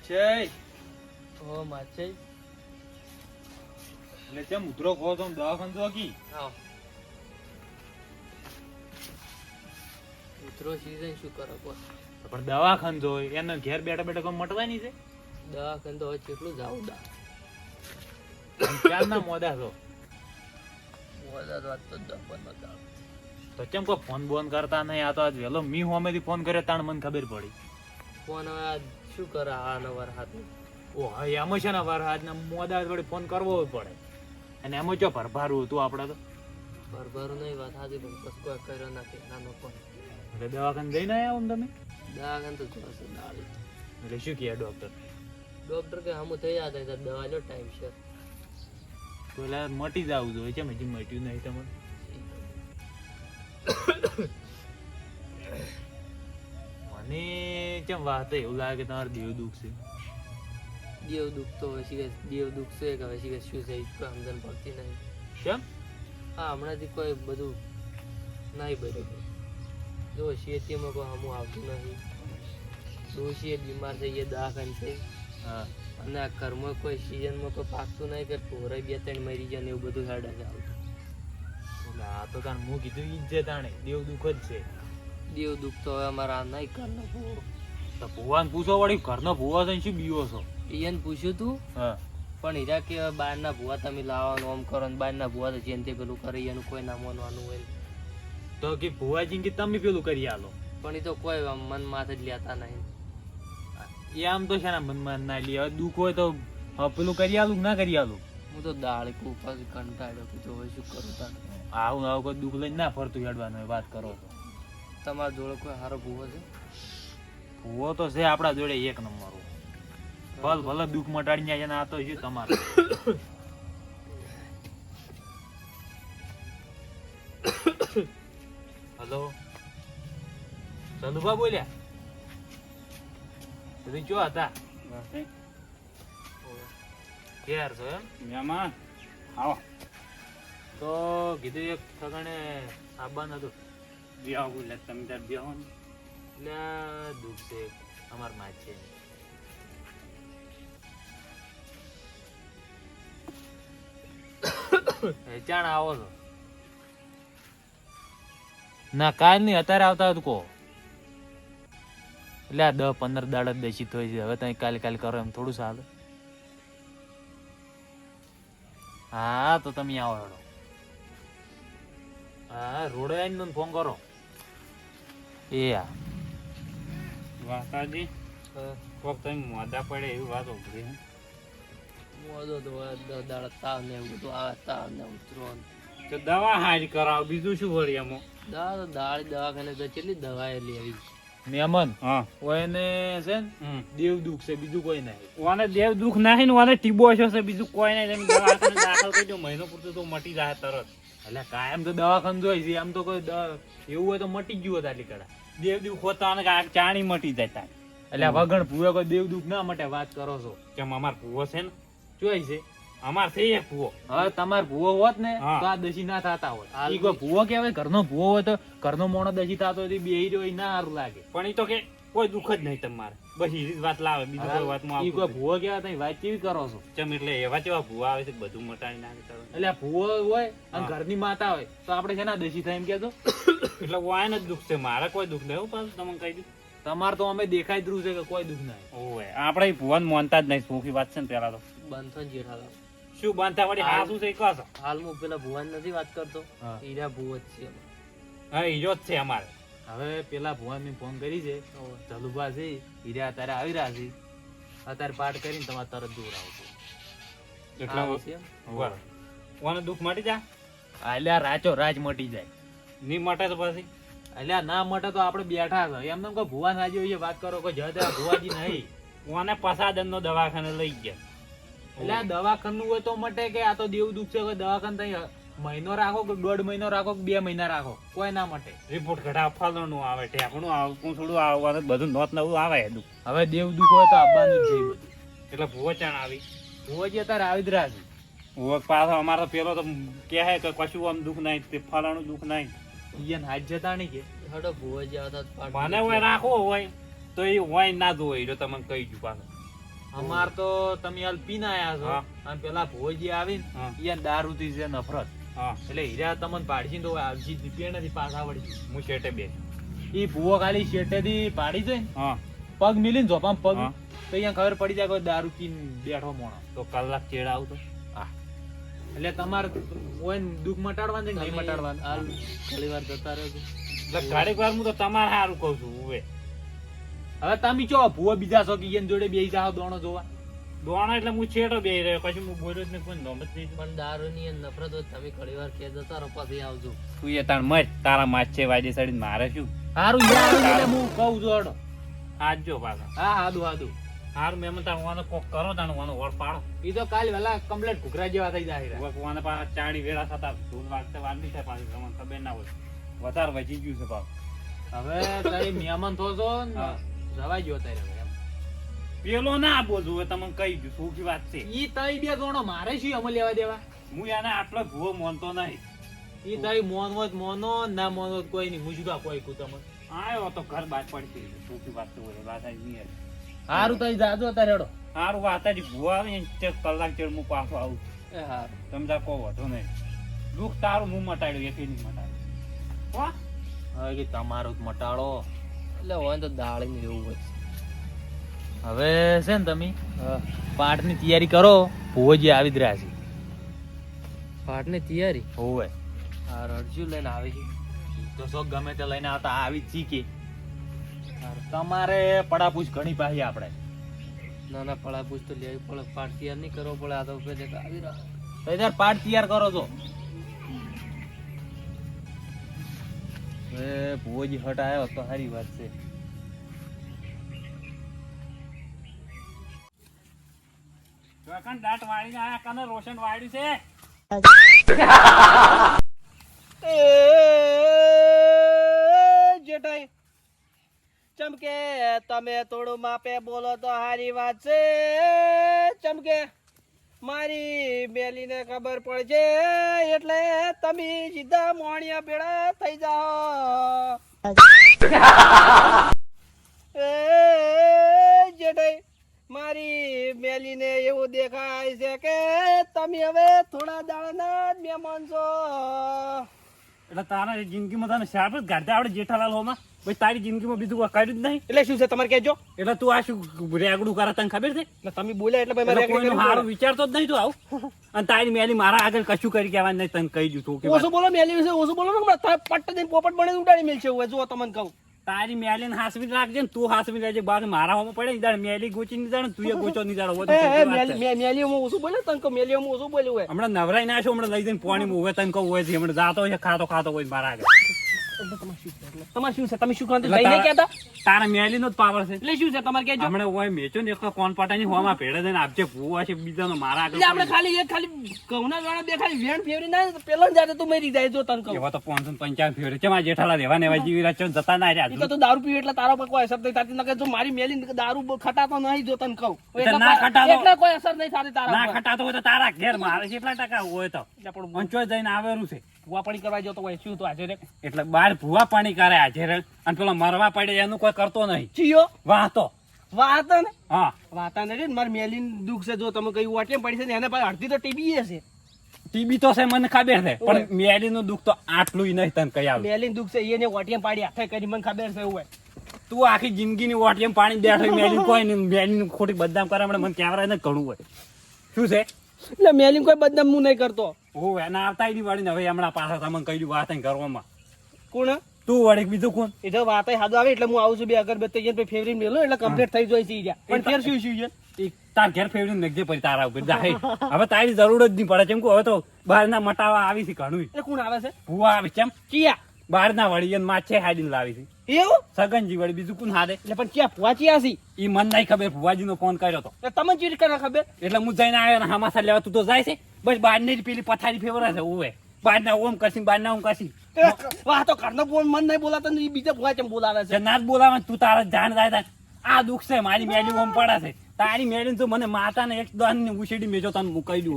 માછે ઓ માછે એટલે ચમ ઉતરો ખો તો દવાખાન તો કી આવ ઉતરો સીઝન શું કરો બોસ પણ દવાખાન જો એને ઘેર બેઠા બેઠા કોમ મટવાની છે દવાખાન તો કેટલું જાવું દા ક્યાં ના મોદા છો મોદા વાત તો દપન નતા તો ચમ કો ફોન બોન કરતા નહીં આ તો આજ વેલો મી હોમેથી ફોન કરે તાણ મને ખબર પડી ફોન હવે શું કરે આ નવર હાથ ઓ હા એમાં છે ને વાર આજના મોદા વળી ફોન કરવો પડે અને એમાં ચો ભરભારું હતું આપણે તો ભરભરું નહીં વાત હાજી પણ કશું કોઈ કર્યો નથી નાનો ફોન એટલે દવાખાને જઈને આવ્યા આમ તમે દવાખાન તો જોશે દાડી એટલે શું કહે ડોક્ટર ડોક્ટર કે હમું થઈ જાય તો દવા લો ટાઈમ છે તો એટલે મટી જવું જોઈએ છે હજી મટ્યું નહીં તમને મને કેમ વાત એવું લાગે કે તમારે દેવ દુઃખ છે દેવ દુઃખ તો હવે દેવ દુઃખ છે કે હવે શું છે કોઈ સમજણ પડતી નહીં કેમ હા હમણાંથી કોઈ બધું નહીં બરોબર જો શેતીમાં કોઈ હમું આવતું નહીં ડોશી બીમાર છે એ દવાખાન છે હા અને આ ઘરમાં કોઈ સિઝનમાં કોઈ પાકતું નહીં કે ઢોરે બે ત્રણ મરી જાય ને એવું બધું હેડા છે આવતું એટલે આ તો તાણ હું કીધું ઈ જ છે તાણે દેવ દુઃખ જ છે દેવ દુઃખ તો હવે અમારા આ નહીં કરનો ભૂવો તો ભુવાને પૂછો વળી ઘરનો ભુવા થઈને શું બીવો છો એને પૂછ્યું તું હા પણ હીરા કે બહારના ભૂવા તમે લાવવાનું આમ કરો ને બહારના ભૂવા તો જેમ તે પેલું કરી એનું કોઈ ના માનવાનું હોય ને. તો કે ભુવાજી કે તમે પેલું કરી આલો પણ એ તો કોઈ આમ મન માથે જ લેતા નહીં એ આમ તો છે ને મનમાં ના લે હવે દુઃખ હોય તો પેલું કરી આલું કે ના કરી આલું હું તો દાળી કૂપાથી કંટાળ્યો કે જો હવે શું કરું તારે આવું આવું કોઈ દુઃખ લઈને ના ફરતું હેડવાનું હોય વાત કરો તો તમારા જોડે કોઈ સારો ભૂવો છે ભુવો તો છે આપણા જોડે એક નંબર ભલ ભલે દુઃખ મટાડી જાય ને આ તો શું તમારે હલો ચંદુભા બોલ્યા તમે ચો હતા ક્યાર છો એમ મહેમાન આવો તો કીધું એક ઠકાણે આવવાનું હતું બેહો લે તમે તાર બેહો ને એટલે દુઃખ છે અમાર માં છે ચાણ આવો છો ના કાલ નહીં અત્યારે આવતા હતું કહો એટલે આ 10-15 દાડા દેશી થઈ છે હવે તમે કાલે કરો એમ થોડું ચાલે હા તો તમે આવો હેડો હા રોડે આવીને ફોન કરો એ આ વાતાજી કોક તમે મોદા પડે એવી વાત ઉભરી મોદો તો દાડા તાવ ને એવું બધું આવે તાવ ને ઉતરો તો દવા હારી કરાવો બીજું શું વળી એમાં દાળી દવાખાને તો કેટલી દવા લેવી મેમન હા ઓને છે ને દેવ દુઃખ છે બીજું કોઈ નહીં ઓને દેવ દુઃખ નહીં ને ઓને ટીબો છે બીજું કોઈ નહીં તમે દવાખાને દાખલ કરી દો મહિનો પૂરતું તો મટી જાય તરત એટલે કાયમ તો દવાખાનું જોઈ છે આમ તો કોઈ એવું હોય તો મટી ગયું હોત આટલી કડા દેવ દુઃખ હોતા અને આ ચાણી મટી જાય તાર એટલે વગણ ભૂવે કોઈ દેવ દુઃખ ના માટે વાત કરો છો કેમ અમાર ભૂવો છે ને જોઈ છે અમાર થઈ એક ભૂવો હવે તમાર ભૂવો હોત ને હા. તો આ દશી ના થતા હોત ઈ કોઈ ભૂવો કહેવાય ઘરનો ભૂવો હોય તો ઘરનો મોણો દશી થતો હોય તો બેહી રહ્યો ઈ ના સારું લાગે પણ એ તો કે કોઈ દુઃખ જ નહીં તમારે બસ એ જ વાત લાવે બીજું કોઈ વાતમાં ઈ કોઈ આવતું ભૂવો કહેવાય તમે વાત કેવી કરો છો ચમ એટલે એવા કેવા ભૂવા આવે છે કે બધું મટાડી નાખે તરત. એટલે આ ભૂવો હોય અને હા. ઘરની માતા હોય તો આપણે છે ના દશી થાય એમ કેતો એટલે વાયન જ દુઃખ છે મારે કોઈ દુઃખ નહીં પાછું તમને કહી દઉં તમારે તો અમે દેખાય જ રહ્યું છે કે કોઈ દુઃખ ના ઓય આપણે ભુવન માનતા જ નહીં સુખી વાત છે ને પેલા તો બંધ થઈને જેઠાલાલ શું બાંધતા વળી હા શું છે એ કહો છો હાલ હું પેલા ભુવાન નથી વાત કરતો હા. હીરા ભુવ જ છે અમારે. હા ઈજો જ છે અમારે હવે પેલા ભુવાન મેં ફોન કરી છે ચલુભા છે હીરા અત્યારે આવી રહ્યા છે અત્યારે પાઠ કરીને તમારે તરત દૂર આવશે એટલે આવે છે એમ? બરાબર. ઓને દુઃખ મટી જા અલ્યા રાચો રાજ મટી જાય ની મટે તો પછી અલ્યા ના મટે તો આપણે બેઠા છે એમને કોઈ ભુવાન હાજી હોય વાત કરો કોઈ જતે ભુવાજી નહીં ઓને પસાદન નો દવાખાને લઈ ગયા એટલે આ દવાખાનું હોય તો મટે કે આ તો દેવ દુઃખ છે કોઈ દવાખાને તઈ મહિનો રાખો કે 1.5 મહિનો રાખો કે 2 મહિના રાખો કોઈ ના મટે રિપોર્ટ ઘટા ફલનું આવે ટેકણું આવે પૂંછડું આવે બધું નોત નવું આવે દુઃખ હવે દેવ દુઃખ હોય તો આવવાનું જ છે ઈ બધું એટલે ભૂવો ચાણ આવી ભુવાજી અત્યારે આવી જ રહ્યા છે ભૂવો પાછો અમારો પેલો તો કહે કે કશું આમ દુઃખ નહીં તે ફલાણું દુઃખ નહીં ઈયન હાથ જતા નહીં કે હડો ભુવ જ આવતા જ પાડ મને હોય રાખવો હોય તો એ હોય ના જોઈ જો તમને કહી દઉં પાછો અમાર તો તમે હાલ પીને આયા છો હા. અને પેલા ભોજી આવીને હા. ઈ દારૂથી છે નફરત હા એટલે હીરા તમને પાડશી તો આવજી દીપેણ નથી પાછા વળી હું શેઠે બે ઈ ભૂવો ખાલી શેઠેથી પાડી જાય ને હા પગ મિલીને ઝોપામાં પગ હા. તો અહીંયા ખબર પડી જાય કે દારૂ પીને બેઠો મોણો તો કલાક ચેડ આવતો એટલે તમારે ઓય દુઃખ મટાડવાનું છે કે નહીં તમે મટાડવાનું હાલ થોડી વાર જતા રહ્યો છો. એટલે ઘડીક વાર હું તો તમારે સારું કહું છું હવે હવે તમે ચો ભૂવો બીજા છો કે ઈયન જોડે બેસી જાઓ દોણો જોવા દોણો એટલે હું છેટો બે રહ્યો પછી હું બોલ્યો જ નહીં કોઈ નોમ જ નહીં પણ દારૂની એ નફરત હોય તમે ઘણી વાર કે જતા રહો પછી આવજો. તું એ તાણ મર તારા માચ છે વાજે સડીને મારે શું હારું યાર એટલે હું કહું છું હડો આજ જો પાછા હા હાદું હાદું હારું મેં તાણ વાનો કોક કરો તાણ વાનો વળ પાડો ઈ તો કાલ વેલા કમ્પ્લેટ ઘુઘરા જેવા થઈ જાય વાનો પાછા ચાણી વેળા થતા ધૂળ વાગતા વાંધી થાય પાછી તમને ખબર ના હોય વધારે વધી ગયું છે પાછું હવે તારી મહેમાન થો છો ને હા. જવાય ગયો તારે હવે એમ. પેલો ના બોલવું હવે તમને કહી ગયું શું વાત છે ઈ તઈ બે દોણો મારે શું અમલ લેવા દેવા હું એને આટલો ભૂવો માનતો નહીં ઈ તઈ મોનવો જ મોનો ના મોનવો જ કોઈ નહીં હું શું કોઈ કુ તમને આયો તો ઘર બાદ પડતી શું વાત તો હોય વાત આવી નહીં હારું તઈ જાજો તારે હેડો સારું વાત જ ભૂવા આવે ને ચેક કલાક ચેડ હું પાછો આવું એ હારું તમે તા કહો વધુ નહીં દુઃખ તારું હું મટાડ્યું એકે નહીં મટાડ્યું હો હવે કે તમારું જ મટાડો એટલે હોય તો દાળીને રહેવું હોય. હવે છે ને તમે પાઠની તૈયારી કરો ભુવોજી આવી જ રહ્યા છે પાઠની તૈયારી હોવે હા રડજુ લઈને આવે છે. તો શોખ ગમે તે લઈને આવતા આવી જ શીખી તમારે પડાપૂછ ઘણી પાહી આપણે નાના પડા પૂછ તો લેવી પડે પાઠ તૈયાર નહીં કરવો પડે આ તો પેલે આવી રહ્યા. તો યાર પાઠ તૈયાર કરો છો હવે ભુવોજી હટ આવ્યો તો સારી વાત છે જોકન દાંત વાળીને આયા કને રોશન વાળ્યું છે જેઠાઈ ચમકે તમે થોડું માપે બોલો તો હારી વાત છે ચમકે મારી બેલીને ખબર પડશે એટલે તમે સીધા મોણિયા ભેળા થઈ જાઓ એ જેઠાઈ મારી મેલીને એવું દેખાય છે કે તમે હવે થોડા દાડાના જ મહેમાન છો એટલે તારા જિંદગીમાં તને શાપ જ ગાઢતા આવડે જેઠાલાલ હોમાં ભાઈ તારી જિંદગીમાં બીજું કોઈ કર્યું જ નહીં એટલે શું છે તમારે કહેજો એટલે તું આ શું રેગડું કરે તને ખબર છે એટલે તમે બોલ્યા એટલે ભાઈ મારે એટલે કોઈનું હારું વિચારતો જ નહીં તું આવું અને તારી મેલી મારા આગળ કશું કરી કહેવાનું નહીં તને કહી દીધું કે ઓછું બોલો મેલી વિશે ઓછું બોલો ને હમણાં તારે પટ્ટ દઈને પોપટ બને ઉડાડી મેલશે હવે જો તમને કહું તારી મેલીને હાસવી રાખજે ને તું હાસવી રહેજે બાકી મારા હોમાં પડે ને મેલી ગોચી ની જાણે તું એ ગોચો ની જાણો મેલીઓમાં ઓછું બોલ્યો તને કહું મેલીઓમાં ઓછું બોલ્યું હોય હમણાં નવરાઈ ના છો હમણાં લઈ જઈને પાણી હોય તને કહું હોય છે હમણાં જાતો હોય ખાતો ખાતો હોય મારા આગળ તમારે શું છે તમે શું ખાતે એટલે લઈને તારા- કહેતા તારા મેલીનો જ પાવર છે એટલે શું છે તમારે કહેજો હમણાં હોય મેચો ને એક કોણ પાટાની હોમાં ભેળે દઈને આપજે ભૂવા છે બીજાનો મારા એટલે આપણે આગળ ખાલી એક ખાલી ઘઉંના દાણા બે ખાલી વેણ ફેવરી ના તો પેલો જાતે તું મરી જાય જો તને કહું એવા તો 555 ફેવરે છે મારા જેઠાલા રહેવા ને એવા જીવી રહ્યા છે જતા ના એ તો રહ્યા તું દારૂ પીવે એટલે તારો પર કોઈ અસર નહીં થતી નકર જો મારી મેલી દારૂ ખટાતો નહીં જો તને કહું એટલે ના ખટાતો. એટલે કોઈ અસર નહીં થતી તારા ના ઉપર. ખટાતો હોય તો તારા ઘેર મારે કેટલા ટકા હોય તો એટલે પણ પંચોય જઈને આવેલું છે ભૂવા પાણી કરવા જતો હોય શું તો આજે રે એટલે બાર ભૂવા પાણી કરે આજે રે અને પેલો મરવા પડે એનું કોઈ કરતો નહીં ચિયો વાતો વાતા ને હા વાતા ને મારી મેલી દુઃખ છે જો તમે કઈ વાટેમ પડી છે ને એને પાસે અડધી તો ટીબી છે ટીબી તો છે મને ખબર છે પણ મેલીનું દુઃખ તો આટલું નહીં તને કહી આવું મેલી દુઃખ છે એને વાટિયમ પાડી હાથે કરી મને ખબર છે એવું હોય તું આખી જિંદગીની ઓટીએમ પાણી બેઠો મેલી કોઈ નહીં મેલીનું ખોટી બદનામ કરે મને કેવરાય ને ઘણું હોય શું છે એટલે મેલી કોઈ બદનામ હું નહીં કરતો હું એના આવતા ઈ વળી ને હવે હમણાં પાછા તમને કહી વાત અહીં કરવામાં કોણ તું વળી બીજું કોણ એ તો વાત હાથ આવે એટલે હું આવું છું બે અગરબત્તી ફેવરિટ મેલો એટલે કમ્પ્લીટ થઈ જાય છે ઈ રહ્યા. પણ ફેર શું શું છે ઈ તાર ઘેર ફેવરી નખજે પછી તારા ઉપર જાહે હવે તારી જરૂર જ નહીં પડે કેમ કે હવે તો બહારના મટાવા આવી છે ઘણું એટલે કોણ આવે છે ભૂવા આવી કેમ ચિયા બહારના વળી એને માછે હાડીને લાવી છે એવું સગનજી વળી બીજું કોણ હારે એટલે પણ ક્યાં ભુવા ચિયા છે ઈ મન નહીં ખબર ભુવાજીનો ફોન કર્યો તો એટલે તમને ચીજ કરવા ખબર એટલે હું જઈને આવ્યો ને હમાસા લેવા તું તો જાય છે બસ બહારની જ પેલી પથારી ફેવરા છે ઓવે બહારના ઓમ કરશી બહારના ઓમ કરશી વાહ તો ઘરનો ફોન મન નહીં બોલાતા ને ઈ બીજા ભુવા ચમ બોલાવે છે જે ના જ બોલાવે તું તારા જાણ જાય તા. આ દુઃખ છે મારી મેલી ઓમ પડે છે તારી મેળીને તો મને માતાને એક દાન ને ઉછેડી મેજો તને મુકાઈ દઉં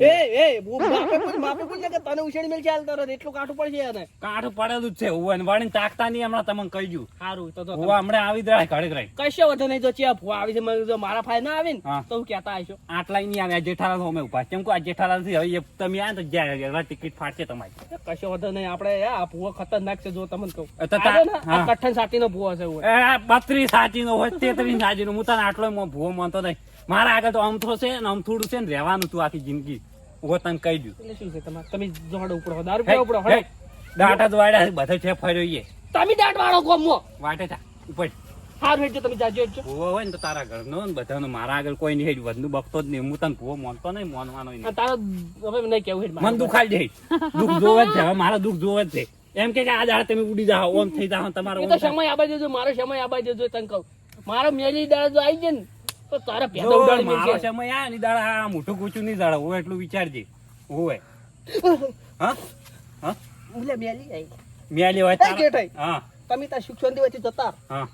માપે પૂછ કે તને ઉછેડી મેલ ચાલ તરત એટલું કાઠું પડશે એને કાઠું પડેલું જ છે હું વાળીને તાકતા નહીં હમણાં તમને કહી દઉં સારું તો હું હમણાં આવી જ રહે ઘડીક રહી કશો વધુ નહીં તો ચિયા ભૂવા આવી છે મને જો મારા ફાય ના આવી ને હા. તો હું કહેતા આવીશો આટલા નહીં આવે જેઠાલાલ અમે ઉભા કેમ કે આ જેઠાલાલ થી હવે તમે આ તો જ્યાં ટિકિટ ફાટશે તમારી કશો વધુ નહીં આપણે આ ભૂવો ખતરનાક છે જો તમને કહું તો તા- આ જો ને, આ હા. કઠણ સાટીનો ભૂવો છે હું 32 સાચી નો હોય 33 સાચી નો હું તને આટલો ભૂવો માનતો નહીં મારા આગળ તો અમથો છે ને અમથોડું છે ને રહેવાનું તું આખી જિંદગી હું તને કહી દઉં એટલે શું છે તમારે તમે જોડે ઉપડો દારૂ પીવા ઉપડો હળો. દાંટા જ વાડ્યા બધે છે ફર્યો ઈએ તમે દાટ વાળો ગોમો વાટે થા ઉપર હારું હેડજો તમે જાજો હેડજો ભૂવો હોય ને તો તારા ઘરનો ને બધાનો મારા આગળ કોઈ નહીં હેડ વધનું બકતો જ નહીં હું તને ભૂવો માનતો નહીં માનવાનો નહીં અને તારો હવે નહીં કેવું હેડ મન દુખાઈ દે દુઃખ જોવે જ છે હવે મારા દુઃખ જોવે જ છે એમ કે આ દાડે તમે ઉડી જાઓ ઓમ થઈ જાઓ તમારો એ તો સમય આબાઈ દેજો મારો સમય આબાઈ દેજો તને કહું મારો મેલી દાડ જો આવી જાય ને તો તારા પેદા જો ઉડાડી મારો મેલશે સમય આ ની દાડા આ મોટું કૂચું નહીં દાડા હું એટલું વિચારજે હોય હા હા ઉલે મેલી આવી મેલી હોય એ તારા- જેઠાઈ. હા તમે તાર સુખ શાંતિ વચ્ચે જતા હા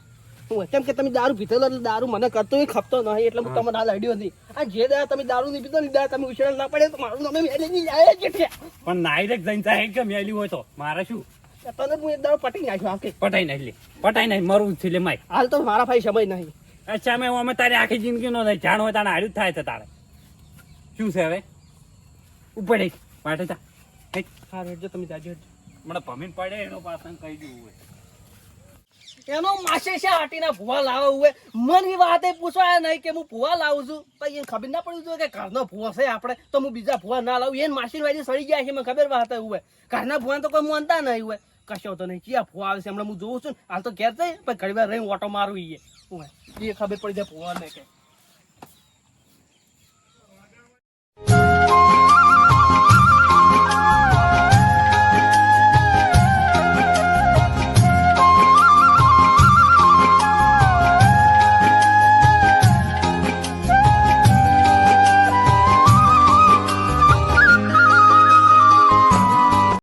હું કેમ કે તમે દારૂ પીધેલો એટલે દારૂ મને કરતો ય ખપતો નહીં એટલે હું તમને હાલ અડ્યો નથી આ જે દાડા તમે દારૂ નહીં પીધો ને એ દાડા તમે ઉછેડા ના પડે તો મારું નામે મેલી નહીં જાય જ છે પણ નાઈરેક જઈને ચાહે કે મેલી હોય તો મારે શું તને હું એક દાડો પટી નાખ્યો આખી પટાઈ નાખ લે પટાઈ નાખ મરવું જ છે લે માય હાલ તો મારા ભાઈ સમય નહીં અચ્છા મેં અમે તારી આખી જિંદગી નો થાય જાણ હોય તારે હાર્યું જ થાય છે તારે શું છે હવે ઉપર હેઠ વાટે જા હેઠ હા હેડજો તમે જાજો હેડજો મને ભમીન પડે એનો પાછળ કહી દઉં હોય એનો માસે છે હાટીના ભૂવા લાવો હોય મન વાતે પૂછવાય નહીં કે હું ભૂવા લાવું છું પછી એને ખબર ના પડી જોઈએ કે ઘરનો ભૂવો છે આપણે તો હું બીજા ભૂવા ના લાવું એને માસી વાજી સડી ગયા છે મને ખબર વાત હોય ઘરના ભૂવા તો કોઈ માનતા નહીં હોય કશો તો નહીં ક્યાં ભૂવા આવે છે હમણાં હું જોઉં છું ને હાલ તો ઘેર જઈ પણ ઘણી વાર રહી ઓટો મારું એ ખબર પડી જાય ભૂવા ને કે